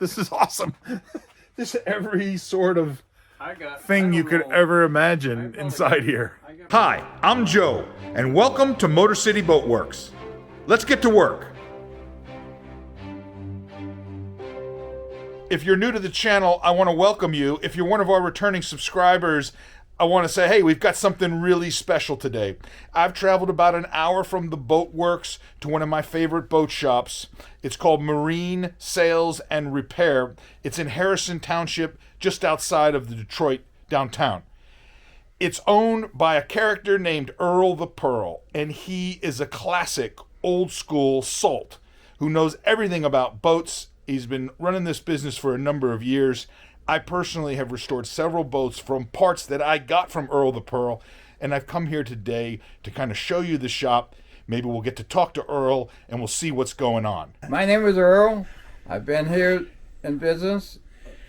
This is awesome. This is every sort of thing you could ever imagine inside here. Hi, I'm Joe, and welcome to MotorCity Boat Works. Let's get to work. If you're new to the channel, I want to welcome you. If you're one of our returning subscribers, I want to say, hey, we've got something really special today. I've traveled about an hour from the Boat Works to one of my favorite boat shops. It's called Marine Sales and Repair. It's in Harrison Township, just outside of the Detroit downtown. It's owned by a character named Earl the Pearl, and he is a classic old school salt who knows everything about boats. He's been running this business for a number of years. I personally have restored several boats from parts that I got from Earl the Pearl, and I've come here today to kind of show you the shop. Maybe we'll get to talk to Earl, and we'll see what's going on. My name is Earl. I've been here in business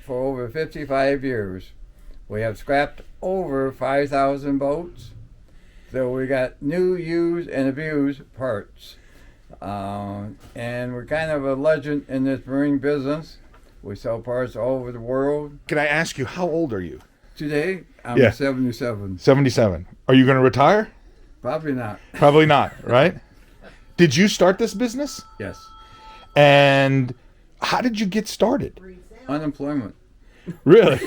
for over 55 years. We have scrapped over 5,000 boats, so we got new, used, and abused parts. And we're kind of a legend in this marine business. We sell parts all over the world. Can I ask you, how old are you? Today, I'm 77. 77. Are you going to retire? Probably not. Probably not, right? Did you start this business? Yes. And how did you get started? Unemployment. Really?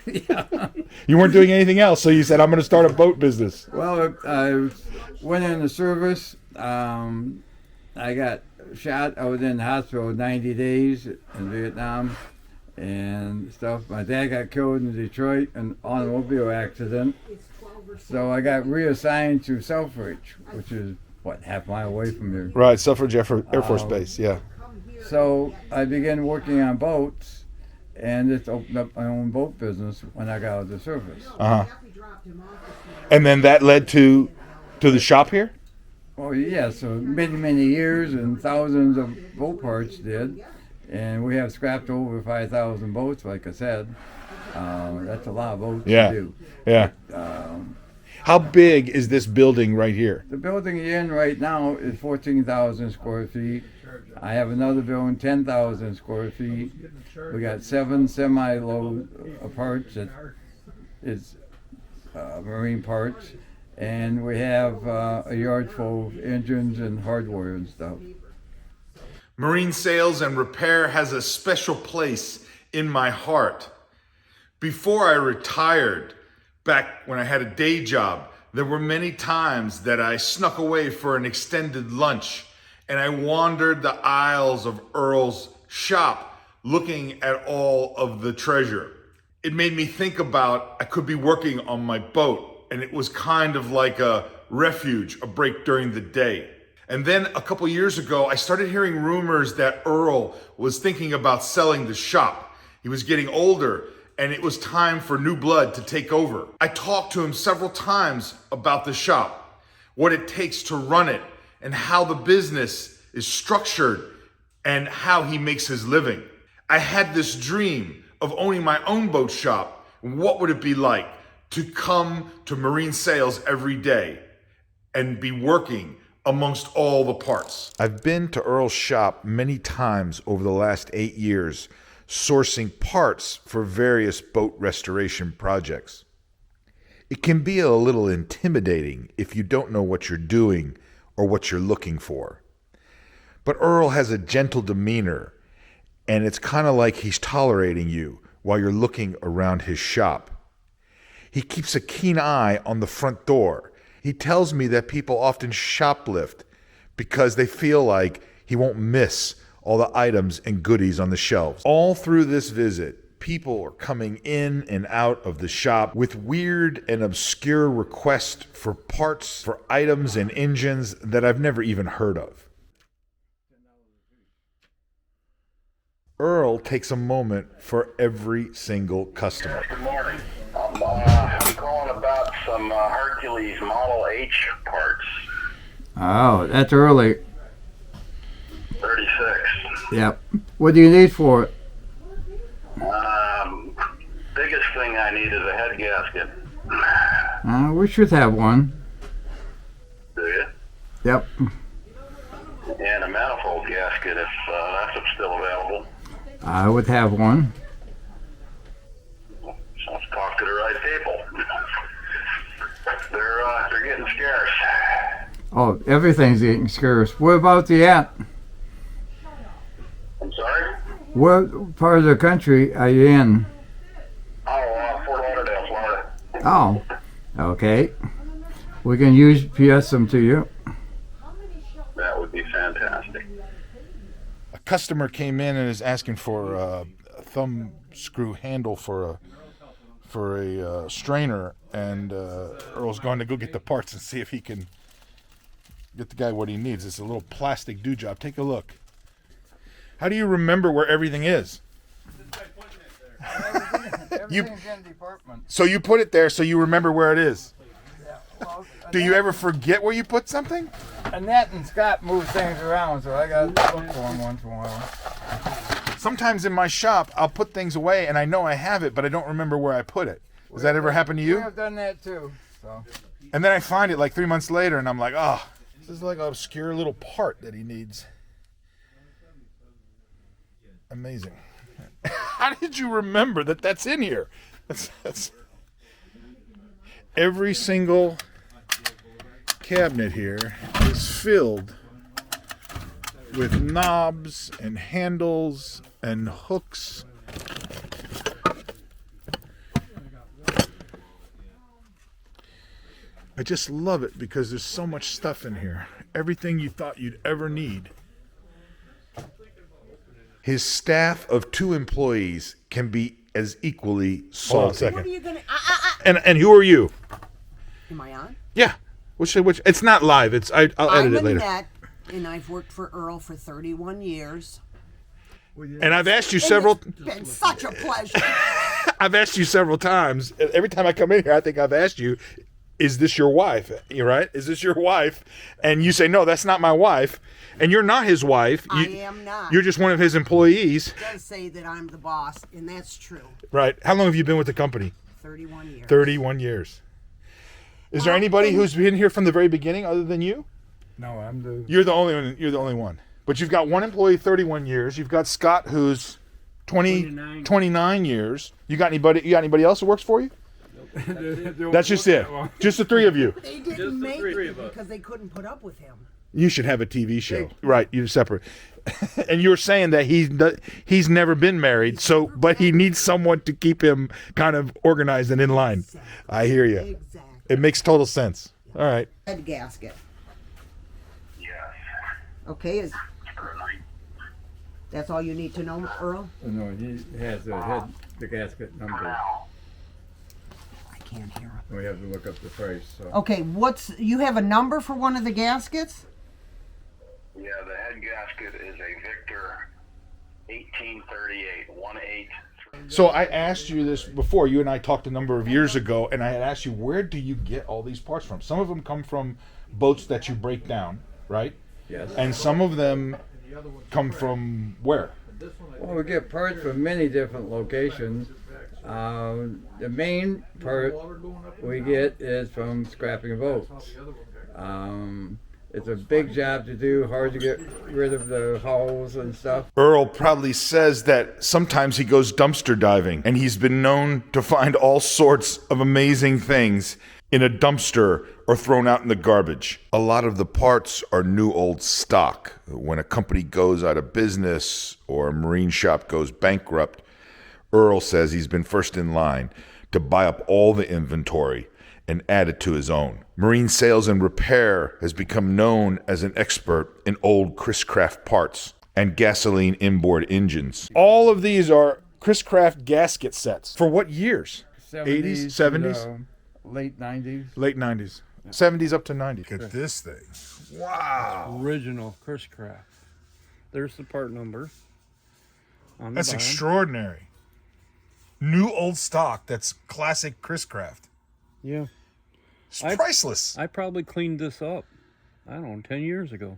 Yeah. You weren't doing anything else, so you said, I'm going to start a boat business. Well, I went in the service. I got shot. I was in the hospital 90 days in Vietnam and stuff. My dad got killed in Detroit in an automobile accident. So I got reassigned to Selfridge, which is, half a mile away from here. Right, Selfridge Air Force Base, yeah. So I began working on boats and just opened up my own boat business when I got out of the service. Uh-huh. And then that led to the shop here? Oh yeah, so many years and thousands of boat parts did, and we have scrapped over 5,000 boats. Like I said, that's a lot of boats to do. Yeah. How big is this building right here? The building you're in right now is 14,000 square feet. I have another building, 10,000 square feet. We got 7 semi-load parts. It's marine parts. And we have a yard full of engines and hardware and stuff. Marine Sales and Repair has a special place in my heart. Before I retired, back when I had a day job, there were many times that I snuck away for an extended lunch and I wandered the aisles of Earl's shop looking at all of the treasure. It made me think about I could be working on my boat, and it was kind of like a refuge, a break during the day. And then a couple years ago, I started hearing rumors that Earl was thinking about selling the shop. He was getting older, and it was time for new blood to take over. I talked to him several times about the shop, what it takes to run it, and how the business is structured, and how he makes his living. I had this dream of owning my own boat shop. What would it be like to come to Marine Sales every day and be working amongst all the parts? I've been to Earl's shop many times over the last 8 years, sourcing parts for various boat restoration projects. It can be a little intimidating if you don't know what you're doing or what you're looking for. But Earl has a gentle demeanor, and it's kind of like he's tolerating you while you're looking around his shop. He keeps a keen eye on the front door. He tells me that people often shoplift because they feel like he won't miss all the items and goodies on the shelves. All through this visit, people are coming in and out of the shop with weird and obscure requests for parts, for items and engines that I've never even heard of. Earl takes a moment for every single customer. Good morning. I'm calling about some Hercules Model H parts. Oh, that's early. 36. Yep. What do you need for it? Biggest thing I need is a head gasket. We should have one. Do you? Yep. And a manifold gasket if that's still available. I would have one. Let's talk to the right people. They're getting scarce. Oh, everything's getting scarce. What about the ant? I'm sorry? What part of the country are you in? Oh, Fort Lauderdale, Florida. Oh, okay. We can use PS them to you. That would be fantastic. A customer came in and is asking for a thumb screw handle for a strainer, and Earl's going to go get the parts and see if he can get the guy what he needs. It's a little plastic do job. Take a look. How do you remember where everything is? Everything's in department. So you put it there so you remember where it is. Yeah, well, Do you ever forget where you put something? Annette and Scott move things around, so I got to look for them once in a while. Sometimes in my shop, I'll put things away and I know I have it, but I don't remember where I put it. Does that ever happen to We you? have done that too. So. And then I find it like 3 months later and I'm like, oh, this is like an obscure little part that he needs. Amazing. How did you remember that that's in here? That's every single cabinet here is filled with knobs and handles and hooks. I just love it because there's so much stuff in here. Everything you thought you'd ever need. His staff of 2 employees can be as equally salty. What are you gonna? And who are you? Am I on? Yeah. Which it's not live. I'll edit I'm it later. Annette, and I've worked for Earl for 31 years. And I've asked you And several. It's been such a pleasure. I've asked you several times. Every time I come in here, I think I've asked you, "Is this your wife?" You're right. Is this your wife? And you say, "No, that's not my wife." And you're not his wife. I am not. You're just one of his employees. It does say that I'm the boss, and that's true. Right. How long have you been with the company? 31 years. 31 years. Is there anybody who's been here from the very beginning other than you? No, I'm the. You're the only one. You're the only one. But you've got one employee, 31 years. You've got Scott, who's 29 years. You got anybody else who works for you? That's just it. Just the 3 of you. They didn't make it because they couldn't put up with him. You should have a TV show. Right, you're separate. And you were saying that he's never been married, but he needs someone to keep him kind of organized and in line. Exactly. I hear you. Exactly. It makes total sense. All right. Head gasket. Yes. Okay, that's all you need to know, Earl? No, he has the gasket number. I can't hear him. We have to look up the price. So. Okay, you have a number for one of the gaskets? Yeah, the head gasket is a Victor 1838 18. So I asked you this before. You and I talked a number of years ago, and I had asked you, where do you get all these parts from? Some of them come from boats that you break down, right? Yes. And some of them come from where? Well, we get parts from many different locations. The main part we get is from scrapping boats. It's a big job to do, hard to get rid of the hulls and stuff. Earl proudly says that sometimes he goes dumpster diving, and he's been known to find all sorts of amazing things in a dumpster or thrown out in the garbage. A lot of the parts are new old stock. When a company goes out of business or a marine shop goes bankrupt, Earl says he's been first in line to buy up all the inventory and add it to his own. Marine Sales and Repair has become known as an expert in old Chris Craft parts and gasoline inboard engines. All of these are Chris Craft gasket sets. For what years? 80s, 70s? Late 90s. Late 90s. 70s up to 90s. Look at this thing. Wow. Original Chris Craft. There's the part number. On the That's bottom. extraordinary. New old stock that's classic Chris Craft. Yeah. It's priceless. I probably cleaned this up, I don't know, 10 years ago.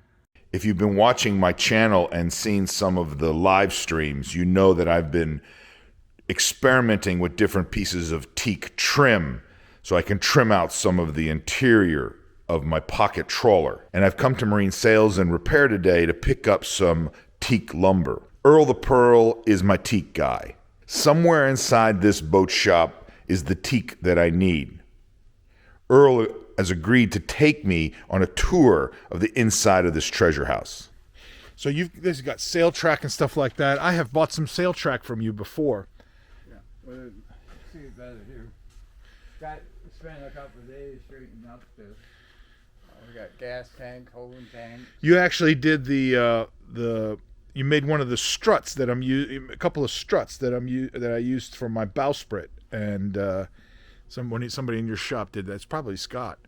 If you've been watching my channel and seen some of the live streams, you know that I've been experimenting with different pieces of teak trim so I can trim out some of the interior of my pocket trawler. And I've come to Marine Sales and Repair today to pick up some teak lumber. Earl the Pearl is my teak guy. Somewhere inside this boat shop is the teak that I need. Earl has agreed to take me on a tour of the inside of this treasure house. So this got sail track and stuff like that. I have bought some sail track from you before. Yeah, well, see it better here. Spent a couple of days straightening up this. We got gas tank, holding tank. You actually did you made one of the struts that a couple of struts that I used for my bowsprit, and somebody in your shop did that. It's probably Scott.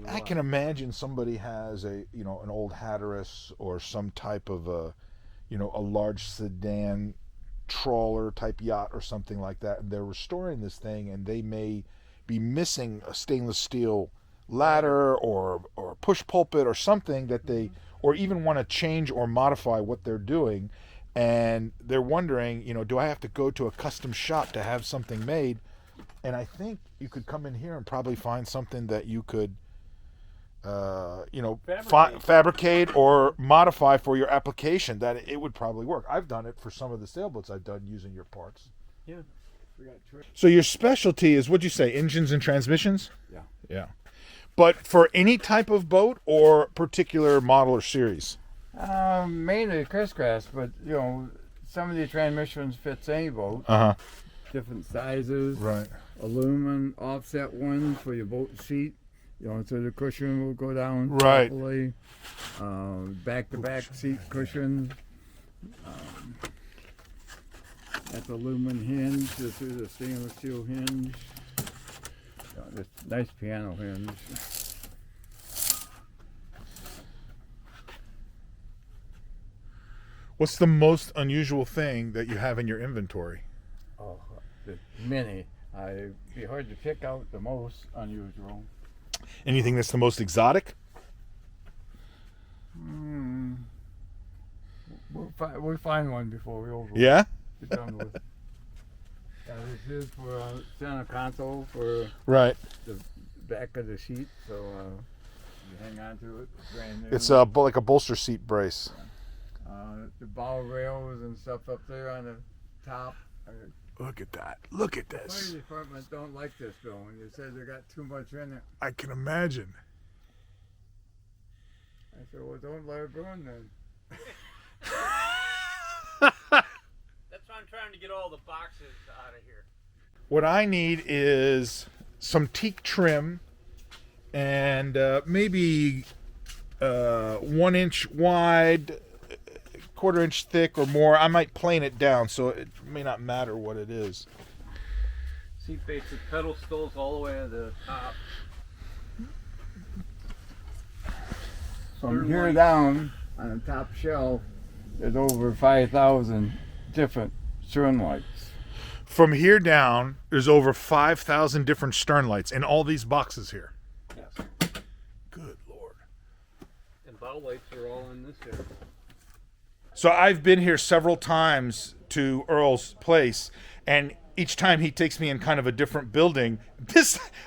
I can imagine somebody has an old Hatteras or some type of a large sedan trawler type yacht or something like that, and they're restoring this thing, and they may be missing a stainless steel ladder or push pulpit or something that they, or even want to change or modify what they're doing, and they're wondering, do I have to go to a custom shop to have something made? And I think you could come in here and probably find something that you could, fabricate or modify for your application, that it would probably work. I've done it for some of the sailboats I've done using your parts. Yeah. So your specialty is, what'd you say, engines and transmissions? Yeah. Yeah. But for any type of boat or particular model or series? Mainly crisscross, but some of the transmissions fits any boat. Uh-huh. Different sizes. Right. Aluminum offset ones for your boat seat. So the cushion will go down right. properly. Back-to-back seat cushion. That's aluminum hinge. This is a stainless steel hinge. This nice piano hinge. What's the most unusual thing that you have in your inventory? Oh, there's many. It'd be hard to pick out the most unusual. Anything that's the most exotic? We'll find one before we over. Yeah? Get done with. This is for center console for right. the back of the seat, so you hang on to it. It's brand new. It's like a bolster seat brace. The bow rails and stuff up there on the top. Look at that. Look at The this. fire department don't like this building. They said they got too much in it. I can imagine. I said, well, don't let it burn then. That's why I'm trying to get all the boxes out of here. What I need is some teak trim and maybe 1 inch wide, 1/4 inch thick or more. I might plane it down, so it may not matter what it is. Seat faces, pedal stills all the way to the top. From here down on the top shelf, there's over 5,000 different stern lights. From here down, there's over 5,000 different stern lights in all these boxes here. Yes. Good Lord. And bow lights are all in this area. So I've been here several times to Earl's place, and each time he takes me in kind of a different building.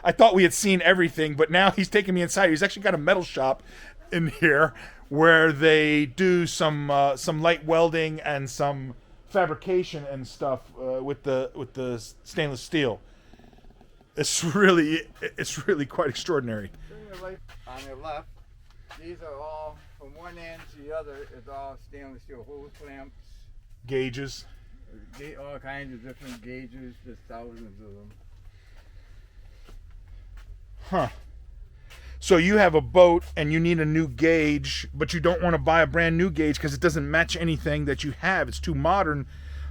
I thought we had seen everything, but now he's taking me inside. He's actually got a metal shop in here where they do some light welding and some fabrication and stuff with the stainless steel. It's really quite extraordinary. On the left, these are all, from one end to the other, is all stainless steel hose clamps. Gauges. All kinds of different gauges, just thousands of them. Huh. So you have a boat and you need a new gauge, but you don't want to buy a brand new gauge because it doesn't match anything that you have. It's too modern.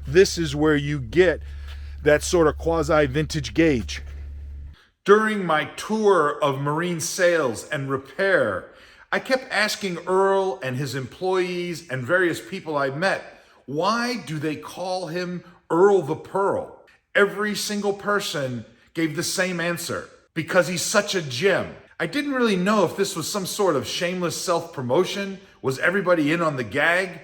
This is where you get that sort of quasi-vintage gauge. During my tour of marine sales and repair, I kept asking Earl and his employees and various people I met, why do they call him Earl the Pearl? Every single person gave the same answer: because he's such a gem. I didn't really know if this was some sort of shameless self-promotion. Was everybody in on the gag?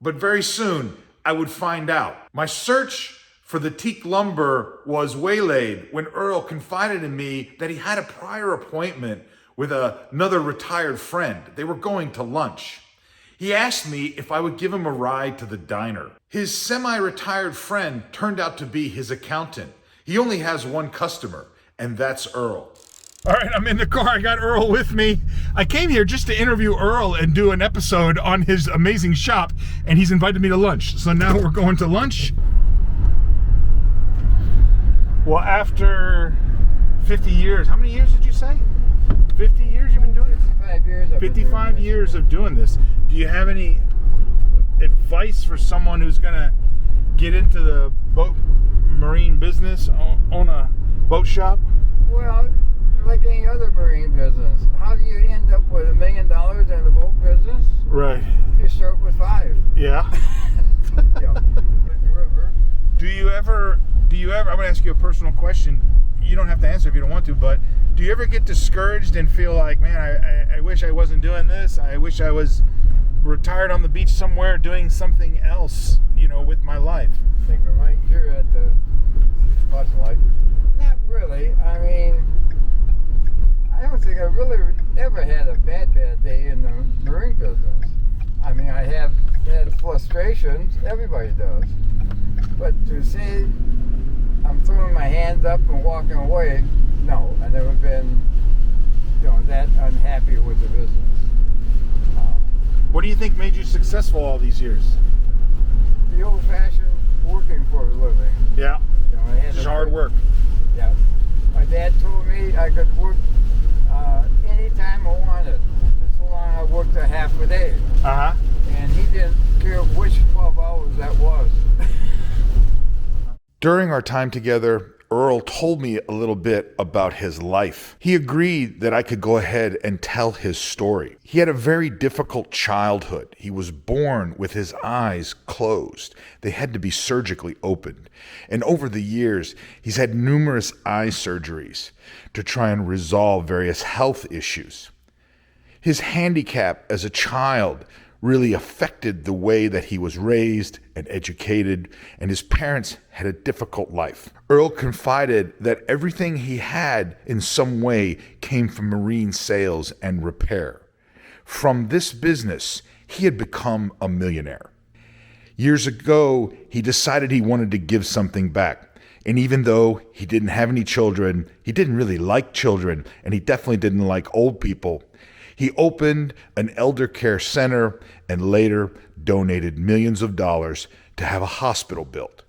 But very soon, I would find out. My search for the teak lumber was waylaid when Earl confided in me that he had a prior appointment with another retired friend. They were going to lunch. He asked me if I would give him a ride to the diner. His semi-retired friend turned out to be his accountant. He only has one customer, and that's Earl. All right, I'm in the car. I got Earl with me. I came here just to interview Earl and do an episode on his amazing shop, and he's invited me to lunch. So now we're going to lunch. Well, after 50 years, how many years did you say? 50 years you've been doing this? 55 years. 55 years of doing this. Do you have any advice for someone who's gonna get into the marine business, own a boat shop? Well, like any other marine business, how do you end up with $1 million in the boat business? Right. You start with 5. Yeah. River. Do you ever, I'm gonna ask you a personal question. You don't have to answer if you don't want to, but do you ever get discouraged and feel like, man, I wish I wasn't doing this. I wish I was retired on the beach somewhere doing something else, with my life? I think we're right here at the flashlight. Not really. I mean, I don't think I really ever had a bad day in the marine business. I mean, I have had frustrations. Everybody does. But to say I'm throwing my hands up and walking away, no. I've never been, that unhappy with the business. What do you think made you successful all these years? The old-fashioned working for a living. Yeah. I had Just to hard work. Yeah. My dad told me I could work anytime I wanted, so long I worked a half a day. Uh-huh. And he didn't care which 12 hours that was. During our time together, Earl told me a little bit about his life. He agreed that I could go ahead and tell his story. He had a very difficult childhood. He was born with his eyes closed. They had to be surgically opened. And over the years, he's had numerous eye surgeries to try and resolve various health issues. His handicap as a child really affected the way that he was raised and educated, and his parents had a difficult life. Earl confided that everything he had in some way came from marine sales and repair. From this business, he had become a millionaire. Years ago, he decided he wanted to give something back. And even though he didn't have any children, he didn't really like children, and he definitely didn't like old people, he opened an elder care center and later donated millions of dollars to have a hospital built.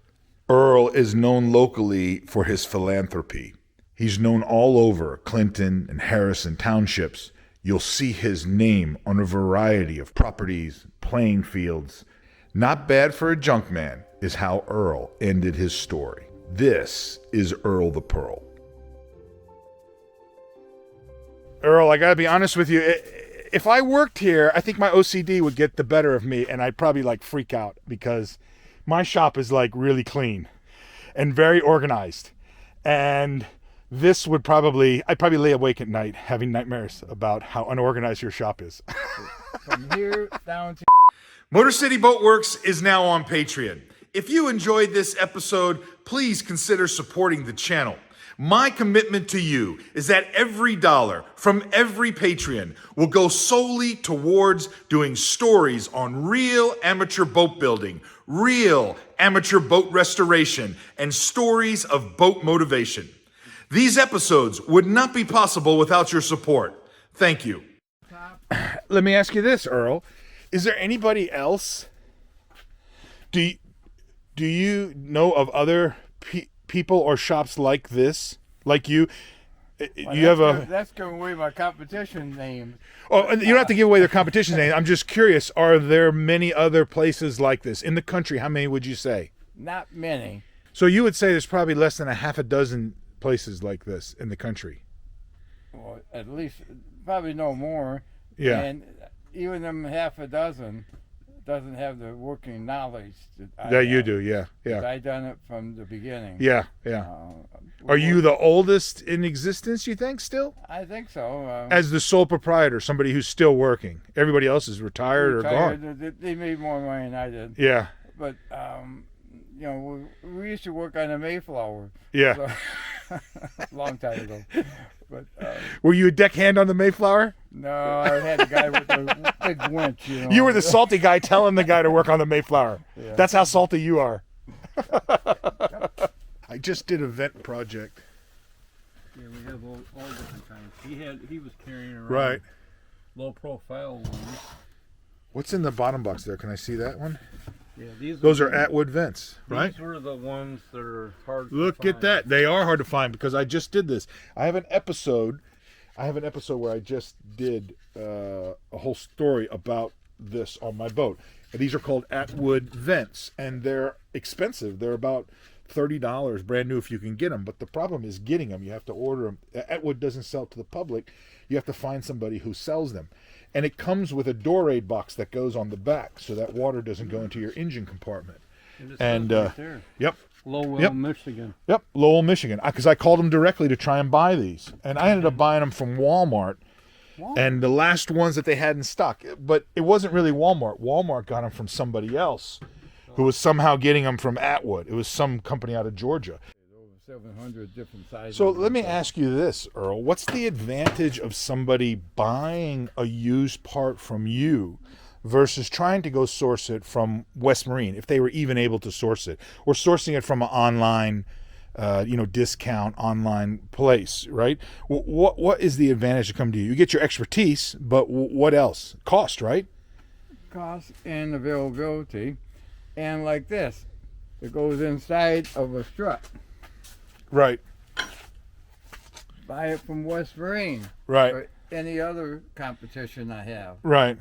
Earl is known locally for his philanthropy. He's known all over Clinton and Harrison Townships. You'll see his name on a variety of properties, playing fields. Not bad for a junkman is how Earl ended his story. This is Earl the Pearl. Earl, I gotta be honest with you. If I worked here, I think my OCD would get the better of me, and I'd probably freak out because my shop is really clean and very organized. And this would I'd probably lay awake at night having nightmares about how unorganized your shop is. From here down to... MotorCity Boat Works is now on Patreon. If you enjoyed this episode, please consider supporting the channel. My commitment to you is that every dollar from every Patreon will go solely towards doing stories on real amateur boat building, real amateur boat restoration, and stories of boat motivation. These episodes would not be possible without your support. Thank you. Let me ask you this, Earl. Is there anybody else? Do you know of other people or shops like this, like you? That's giving away my competition name. Oh, you don't have to give away their competition name. I'm just curious. Are there many other places like this in the country? How many would you say? Not many. So you would say there's probably less than a half a dozen places like this in the country. Well, at least probably no more. Yeah. And even them half a dozen doesn't have the working knowledge that you do. Yeah. Yeah. I done it from the beginning. Yeah. Yeah. Are you the oldest in existence, you think, still? I think so. As the sole proprietor, somebody who's still working. Everybody else is retired or gone. They made more money than I did. Yeah. But, we used to work on the Mayflower. Yeah. So, long time ago. But were you a deckhand on the Mayflower? No, I had the guy with the big winch. You know. You were the salty guy telling the guy to work on the Mayflower. Yeah. That's how salty you are. I just did a vent project. Yeah, we have all different kinds. He was carrying around Right. low profile ones. What's in the bottom box there? Can I see that one? Yeah, Those are Atwood vents, right? These were the ones that are hard to Look at find. that. They are hard to find because I just did this. I have an episode where I just did a whole story about this on my boat. And these are called Atwood vents, and they're expensive. They're about $30 brand new if you can get them. But the problem is getting them. You have to order them. Atwood doesn't sell to the public. You have to find somebody who sells them. And it comes with a Dorade box that goes on the back so that water doesn't go into your engine compartment. And right there. Yep. Lowell, Yep. Michigan. Yep, Lowell, Michigan. Because I called them directly to try and buy these. And I ended up buying them from Walmart. And the last ones that they had in stock. But it wasn't really Walmart. Walmart got them from somebody else who was somehow getting them from Atwood. It was some company out of Georgia. Over 700 different sizes. So let me ask you this, Earl. What's the advantage of somebody buying a used part from you versus trying to go source it from West Marine, if they were even able to source it, or sourcing it from an online, discount online place, right? What is the advantage to come to you? You get your expertise, but what else? Cost, right? Cost and availability. And like this, it goes inside of a strut. Right, Buy it from West Marine right, or any other competition I have. right.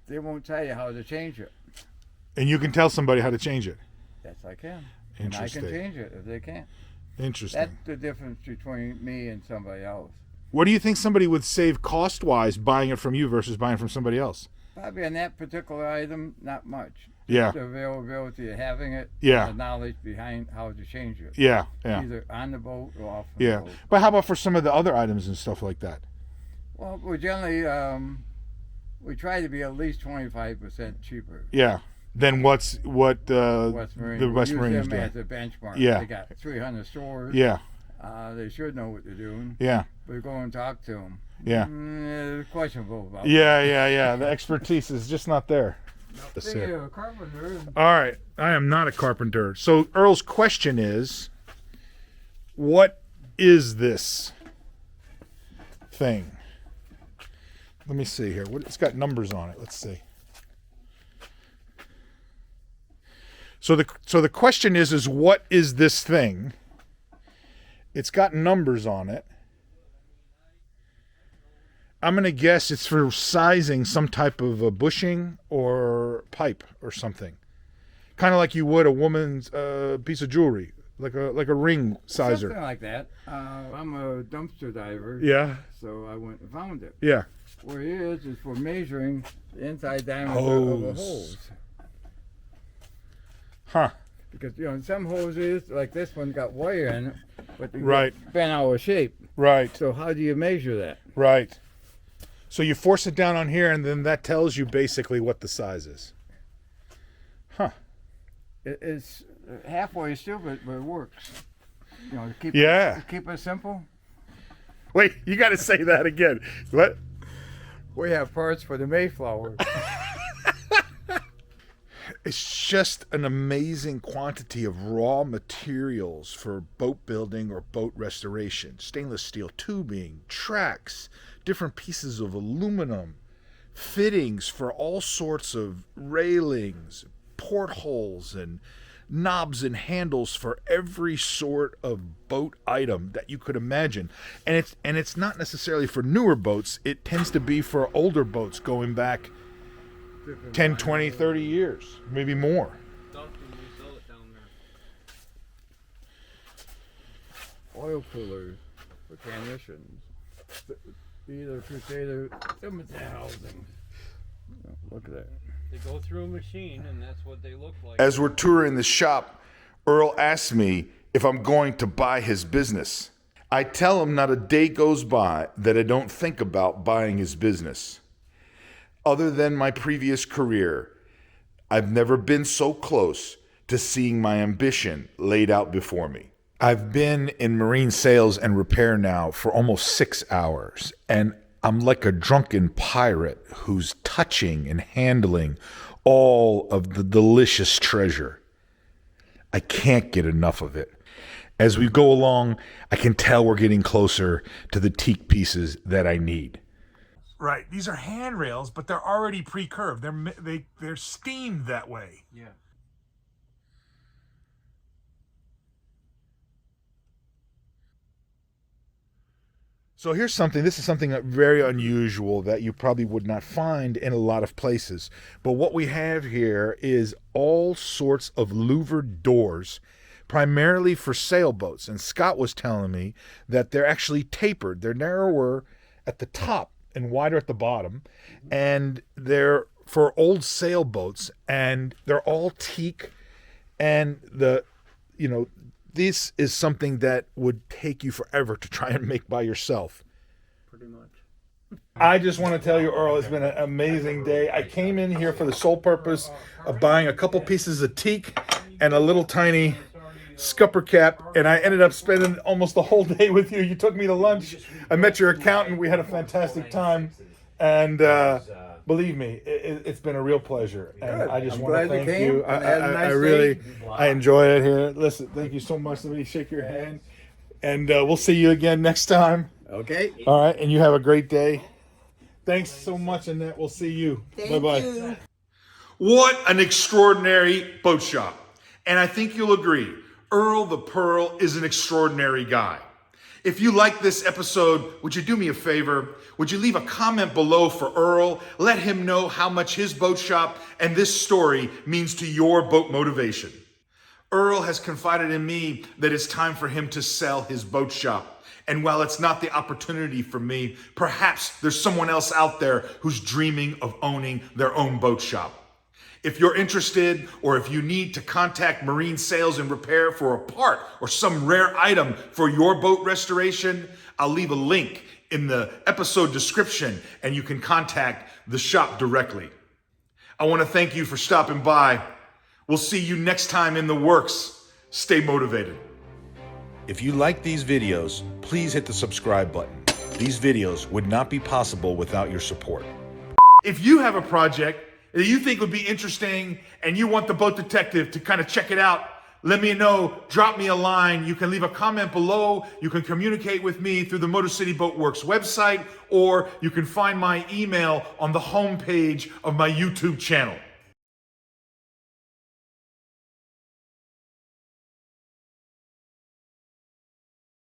They won't tell you how to change it. And you can tell somebody how to change it. Yes, I can. And I can Interesting. change it if they can't. Interesting. That's the difference between me and somebody else. What do you think somebody would save cost-wise buying it from you versus buying from somebody else? Probably on that particular item, not much. Yeah, The availability of having it, Yeah. the knowledge behind how to change it. yeah. Either on the boat or off the Yeah, boat. but how about for some of the other items and stuff like that? Well, we generally, we try to be at least 25% cheaper. Yeah. Then West Marine. the West We Marine use is them doing? as a benchmark. Yeah. They got 300 stores. Yeah, They should know what they're doing. yeah, But go and talk to them. yeah, It's questionable about yeah. The expertise is just not there. That's Speaking it. of a carpenter, All right, I am not a carpenter. So Earl's question is, what is this thing? Let me see here. It's got numbers on it. Let's see. So the question is what is this thing? It's got numbers on it. I'm going to guess it's for sizing some type of a bushing or pipe or something. Kind of like you would a woman's piece of jewelry, like a ring sizer. something like that. I'm a dumpster diver. Yeah, So I went and found it. yeah. What it is for measuring the inside diameter of a Hose. hose. Huh. Because, some hoses, like this one, got wire in it, but they Right. get bent out of shape. Right, So how do you measure that? right. So you force it down on here, and then that tells you basically what the size is. Huh. It's halfway stupid, but it works. To keep Yeah. keep it simple. Wait, you got to say that again. What? We have parts for the Mayflower. It's just an amazing quantity of raw materials for boat building or boat restoration. Stainless steel tubing, tracks, different pieces of aluminum, fittings for all sorts of railings, portholes, and knobs and handles for every sort of boat item that you could imagine. And it's not necessarily for newer boats. It tends to be for older boats going back 10, 20, 30 years, maybe more. Oil coolers for transmissions. Either crusader, cemetery housings. Look at that. They go through a machine, and that's what they look like. As we're touring the shop, Earl asks me if I'm going to buy his business. I tell him not a day goes by that I don't think about buying his business. Other than my previous career, I've never been so close to seeing my ambition laid out before me. I've been in marine sales and repair now for almost 6 hours, and I'm like a drunken pirate who's touching and handling all of the delicious treasure. I can't get enough of it. As we go along, I can tell we're getting closer to the teak pieces that I need. Right. These are handrails, but they're already pre-curved. They're steamed that way. Yeah. So here's something, this is something very unusual that you probably would not find in a lot of places. But what we have here is all sorts of louvered doors, primarily for sailboats. And Scott was telling me that they're actually tapered. They're narrower at the top and wider at the bottom. And they're for old sailboats, and they're all teak. And this is something that would take you forever to try and make by yourself. Pretty much. I just want to tell you, Earl, it's been an amazing day. I came in here for the sole purpose of buying a couple pieces of teak and a little tiny scupper cap, and I ended up spending almost the whole day with you. You took me to lunch. I met your accountant. We had a fantastic time, and believe me, it's been a real pleasure. And Good. I just I'm want to glad you thank came. you. I had a nice really, day. I enjoy it here. Listen, thank you so much. Let me shake your hand, and we'll see you again next time. Okay. All right, and you have a great day. Thanks so much, Annette. We'll see you. Thank Bye-bye. you. What an extraordinary boat shop. And I think you'll agree, Earl the Pearl is an extraordinary guy. If you like this episode, would you do me a favor? Would you leave a comment below for Earl? Let him know how much his boat shop and this story means to your boat motivation. Earl has confided in me that it's time for him to sell his boat shop. And while it's not the opportunity for me, perhaps there's someone else out there who's dreaming of owning their own boat shop. If you're interested, or if you need to contact Marine Sales and Repair for a part or some rare item for your boat restoration, I'll leave a link in the episode description and you can contact the shop directly. I want to thank you for stopping by. We'll see you next time in the Werks. Stay motivated. If you like these videos, please hit the subscribe button. These videos would not be possible without your support. If you have a project that you think would be interesting and you want the boat detective to kind of check it out, let me know. Drop me a line. You can leave a comment below. You can communicate with me through the MotorCity Boat Works website, or you can find my email on the homepage of my YouTube channel.